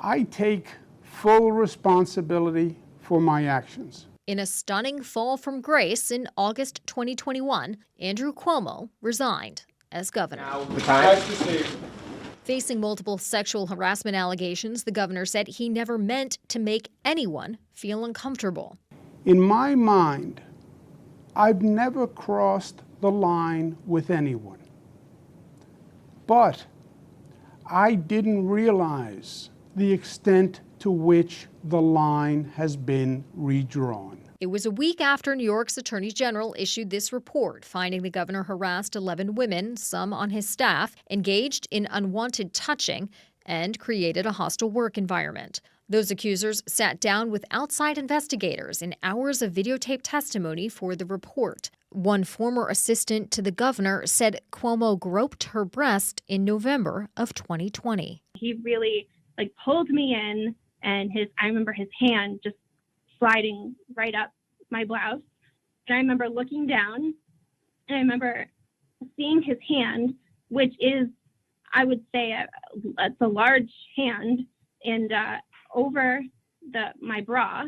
I take full responsibility for my actions. In a stunning fall from grace in August 2021, Andrew Cuomo resigned as governor. Facing multiple sexual harassment allegations, the governor said he never meant to make anyone feel uncomfortable. In my mind, I've never crossed the line with anyone. But I didn't realize the extent to which the line has been redrawn. It was a week after New York's Attorney General issued this report, finding the governor harassed 11 women, some on his staff, engaged in unwanted touching, and created a hostile work environment. Those accusers sat down with outside investigators in hours of videotaped testimony for the report. One former assistant to the governor said Cuomo groped her breast in November of 2020. He really pulled me in, and I remember his hand just sliding right up my blouse. And I remember looking down, and I remember seeing his hand, which is, I would say, it's a large hand, and over my bra.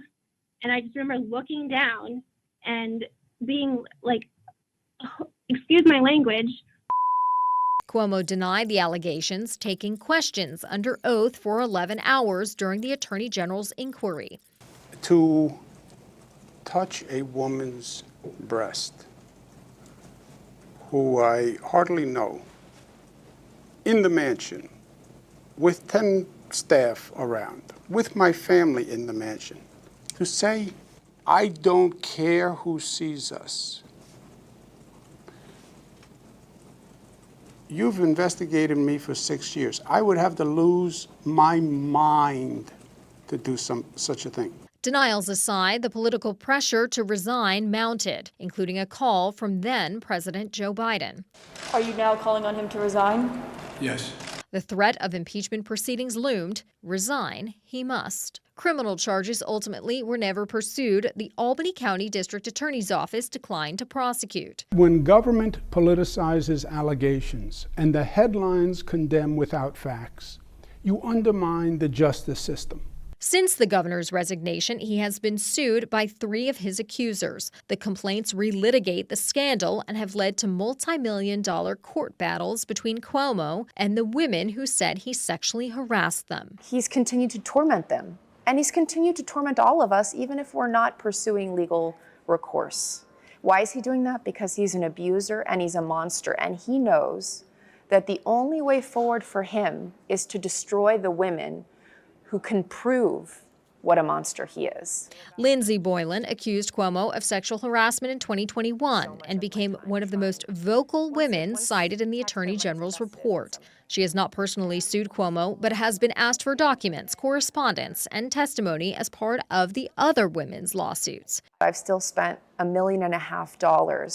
And I just remember looking down and being like, excuse my language. Cuomo denied the allegations, taking questions under oath for 11 hours during the Attorney General's inquiry. To touch a woman's breast, who I hardly know, in the mansion, with 10 staff around, with my family in the mansion, to say, I don't care who sees us. You've investigated me for 6 years. I would have to lose my mind to do such a thing. Denials aside, the political pressure to resign mounted, including a call from then-President Joe Biden. Are you now calling on him to resign? Yes. The threat of impeachment proceedings loomed. Resign he must. Criminal charges ultimately were never pursued. The Albany County District Attorney's Office declined to prosecute. When government politicizes allegations and the headlines condemn without facts, you undermine the justice system. Since the governor's resignation, he has been sued by 3 of his accusers. The complaints relitigate the scandal and have led to multi-million-dollar court battles between Cuomo and the women who said he sexually harassed them. He's continued to torment them, and he's continued to torment all of us, even if we're not pursuing legal recourse. Why is he doing that? Because he's an abuser and he's a monster, and he knows that the only way forward for him is to destroy the women who can prove what a monster he is. Lindsay Boylan accused Cuomo of sexual harassment in 2021 and became one of the most vocal women cited in the Attorney General's report. She has not personally sued Cuomo, but has been asked for documents, correspondence, and testimony as part of the other women's lawsuits. I've still spent $1.5 million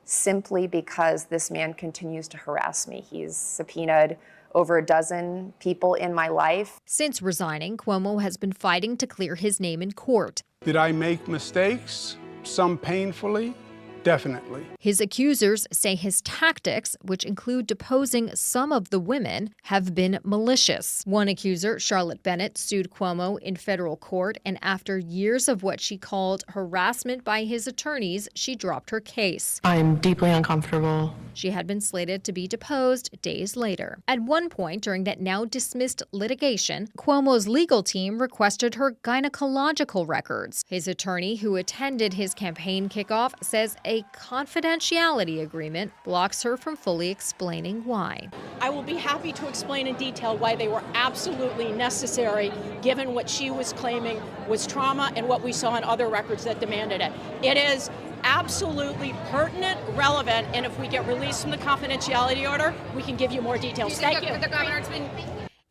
simply because this man continues to harass me. He's subpoenaed over a dozen people in my life. Since resigning, Cuomo has been fighting to clear his name in court. Did I make mistakes? Some painfully? Definitely. His accusers say his tactics, which include deposing some of the women, have been malicious. One accuser, Charlotte Bennett, sued Cuomo in federal court, and after years of what she called harassment by his attorneys, she dropped her case. I'm deeply uncomfortable. She had been slated to be deposed days later. At one point during that now dismissed litigation, Cuomo's legal team requested her gynecological records. His attorney, who attended his campaign kickoff, says a confidentiality agreement blocks her from fully explaining why. I will be happy to explain in detail why they were absolutely necessary, given what she was claiming was trauma and what we saw in other records that demanded it. It is absolutely pertinent, relevant, and if we get released from the confidentiality order, we can give you more details. Thank you.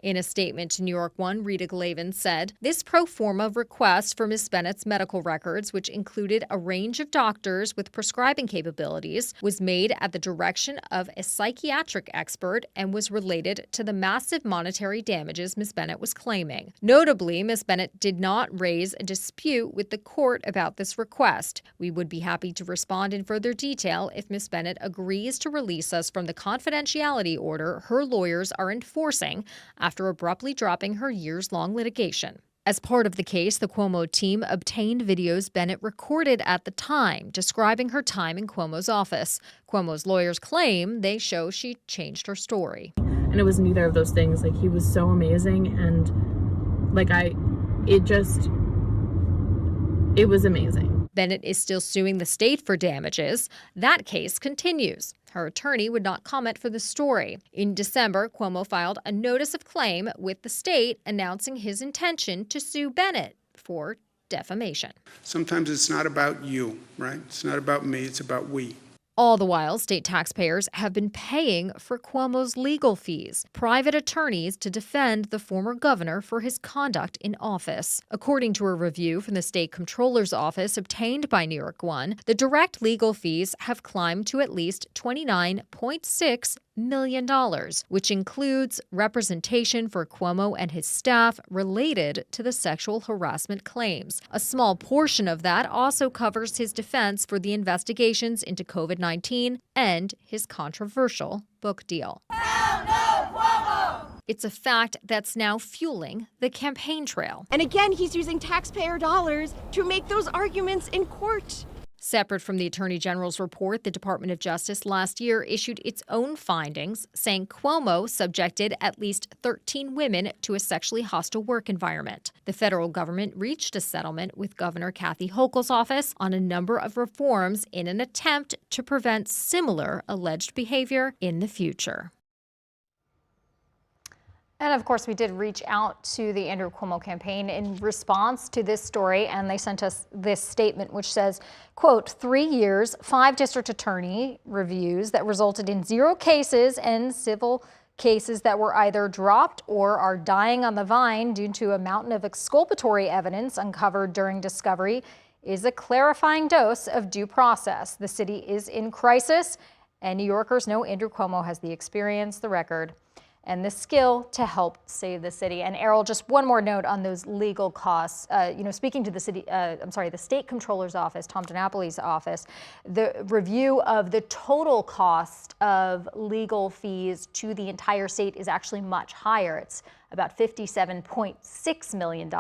In a statement to New York One, Rita Glavin said, this pro forma request for Ms. Bennett's medical records, which included a range of doctors with prescribing capabilities, was made at the direction of a psychiatric expert and was related to the massive monetary damages Ms. Bennett was claiming. Notably, Ms. Bennett did not raise a dispute with the court about this request. We would be happy to respond in further detail if Ms. Bennett agrees to release us from the confidentiality order her lawyers are enforcing after after abruptly dropping her years-long litigation. As part of the case, the Cuomo team obtained videos Bennett recorded at the time, describing her time in Cuomo's office. Cuomo's lawyers claim they show she changed her story. And it was neither of those things. Like, he was so amazing, and it was amazing. Bennett is still suing the state for damages. That case continues. Her attorney would not comment for the story. In December, Cuomo filed a notice of claim with the state announcing his intention to sue Bennett for defamation. Sometimes it's not about you, right? It's not about me, it's about we. All the while, state taxpayers have been paying for Cuomo's legal fees, private attorneys to defend the former governor for his conduct in office. According to a review from the state comptroller's office obtained by New York One, the direct legal fees have climbed to at least $29.6 million, which includes representation for Cuomo and his staff related to the sexual harassment claims. A small portion of that also covers his defense for the investigations into COVID-19 and his controversial book deal. Hell no, Cuomo! It's a fact that's now fueling the campaign trail. And again, he's using taxpayer dollars to make those arguments in court. Separate from the Attorney General's report, the Department of Justice last year issued its own findings, saying Cuomo subjected at least 13 women to a sexually hostile work environment. The federal government reached a settlement with Governor Kathy Hochul's office on a number of reforms in an attempt to prevent similar alleged behavior in the future. And of course, we did reach out to the Andrew Cuomo campaign in response to this story, and they sent us this statement, which says, quote, 3 years, 5 district attorney reviews that resulted in 0 cases and civil cases that were either dropped or are dying on the vine due to a mountain of exculpatory evidence uncovered during discovery is a clarifying dose of due process. The city is in crisis, and New Yorkers know Andrew Cuomo has the experience, the record, and the skill to help save the city. And Errol, just one more note on those legal costs. Speaking to the the state comptroller's office, Tom DiNapoli's office, the review of the total cost of legal fees to the entire state is actually much higher. It's about $57.6 million.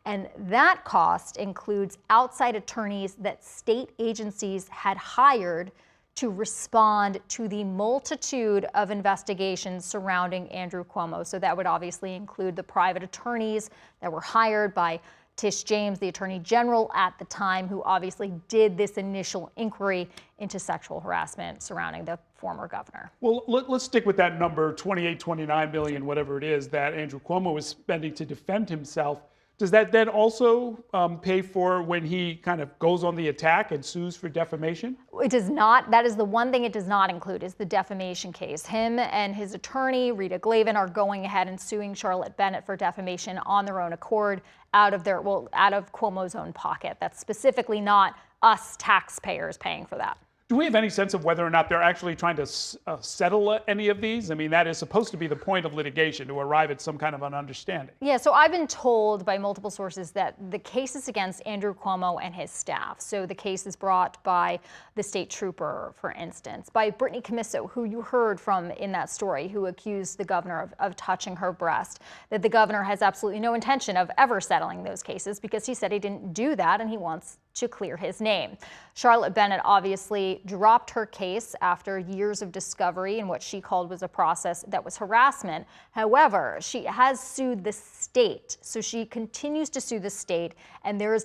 And that cost includes outside attorneys that state agencies had hired to respond to the multitude of investigations surrounding Andrew Cuomo. So that would obviously include the private attorneys that were hired by Tish James, the Attorney General at the time, who obviously did this initial inquiry into sexual harassment surrounding the former governor. Well, let's stick with that number, 28, 29 million, whatever it is, that Andrew Cuomo was spending to defend himself. Does that then also pay for when he kind of goes on the attack and sues for defamation? It does not. That is the one thing it does not include, is the defamation case. Him and his attorney, Rita Glavin, are going ahead and suing Charlotte Bennett for defamation on their own accord out of Cuomo's own pocket. That's specifically not us taxpayers paying for that. Do we have any sense of whether or not they're actually trying to settle any of these? I mean, that is supposed to be the point of litigation, to arrive at some kind of an understanding. Yeah, so I've been told by multiple sources that the case is against Andrew Cuomo and his staff. So the case is brought by the state trooper, for instance, by Brittany Commisso, who you heard from in that story, who accused the governor of touching her breast, that the governor has absolutely no intention of ever settling those cases because he said he didn't do that and he wants to clear his name. Charlotte Bennett obviously dropped her case after years of discovery in what she called was a process that was harassment. However, she has sued the state. So she continues to sue the state, and there is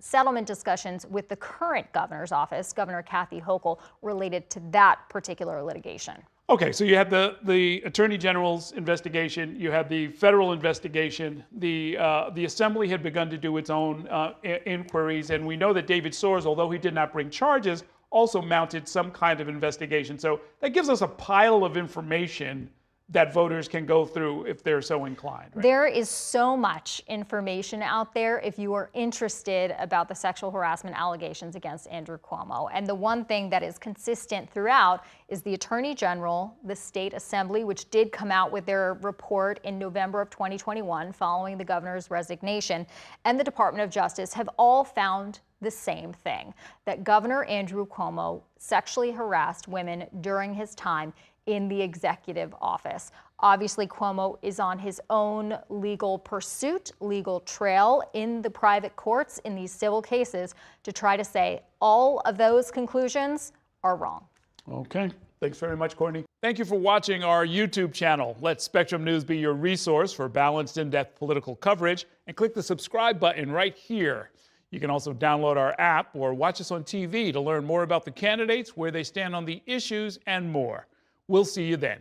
settlement discussions with the current governor's office, Governor Kathy Hochul, related to that particular litigation. Okay, so you had the Attorney General's investigation, you had the federal investigation, the Assembly had begun to do its own inquiries, and we know that David Soares, although he did not bring charges, also mounted some kind of investigation. So that gives us a pile of information that voters can go through if they're so inclined. Right? There is so much information out there if you are interested about the sexual harassment allegations against Andrew Cuomo. And the one thing that is consistent throughout is the Attorney General, the State Assembly, which did come out with their report in November of 2021 following the governor's resignation, and the Department of Justice have all found the same thing, that Governor Andrew Cuomo sexually harassed women during his time in the executive office. Obviously, Cuomo is on his own legal pursuit, legal trail in the private courts in these civil cases to try to say all of those conclusions are wrong. Okay. Thanks very much, Courtney. Thank you for watching our YouTube channel. Let Spectrum News be your resource for balanced, in-depth political coverage, and click the subscribe button right here. You can also download our app or watch us on TV to learn more about the candidates, where they stand on the issues, and more. We'll see you then.